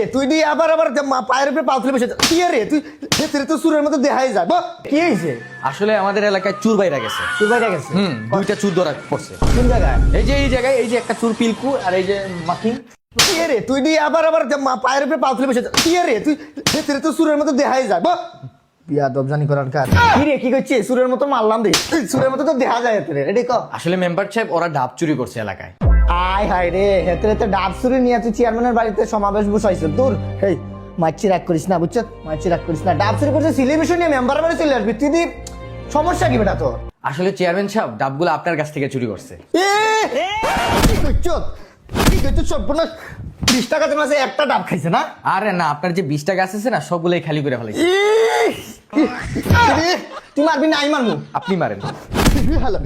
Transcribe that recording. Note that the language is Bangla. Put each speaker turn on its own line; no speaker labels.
রে তুই দিয়ে আবার আবার পায়ের উপরে পা তুলে বসে কি রে তুই ভেতরে তো সুরের মতো দেখাই যায় কি হয়েছে?
আসলে আমাদের এলাকায় চুর বাইরা গেছে।
তুই বাইরে গেছে
দুইটা চুর ধরা পড়ছে।
কোন জায়গায়?
এই জায়গায় এই যে একটা চুর পিলকু আর এই যে মাকিং।
কি রে তুই দিয়ে আবার আবার পায়ের উপরে পা তুলে বসে কি রে তুই ভেতরে তো সুরের মতো দেখাই যায় বিয়া দবজানি করার কাজ কি রে কি করছিস? সুরের মতো মারলাম রে, সুরের মতো তো দেখা যায় এতে রে ক।
আসলে মেম্বার সাহেব ওরা ডাব চুরি করছে এলাকায়।
আয় হায় রে হেতে হেতে ডাব চুরি নিয়ে তুই চেয়ারম্যানের বাড়িতে সমাবেশ বসাইছ তোর হেই মাছি রাগ করিস না বুঝছ, মাছি রাগ করিস না। ডাব চুরি করছে সিলিমিশন নিয়ে মেম্বারের বাড়ি চলে আসবি তুই সমস্যা কি বেটা তোর?
আসলে চেয়ারম্যান সাহেব ডাবগুলো আপনার কাছ থেকে চুরি করছে।
কি করছো কি করছো? সর্বনাশ 20 টাকাতে মাসে একটা ডাব খাইছে না?
আরে না, আপনার যে 20 টাকা আছে না সবগুলোই খালি করে ফেলাইছে।
তুই মারবি না? আমি মারবো।
আপনি মারেন।
ভালো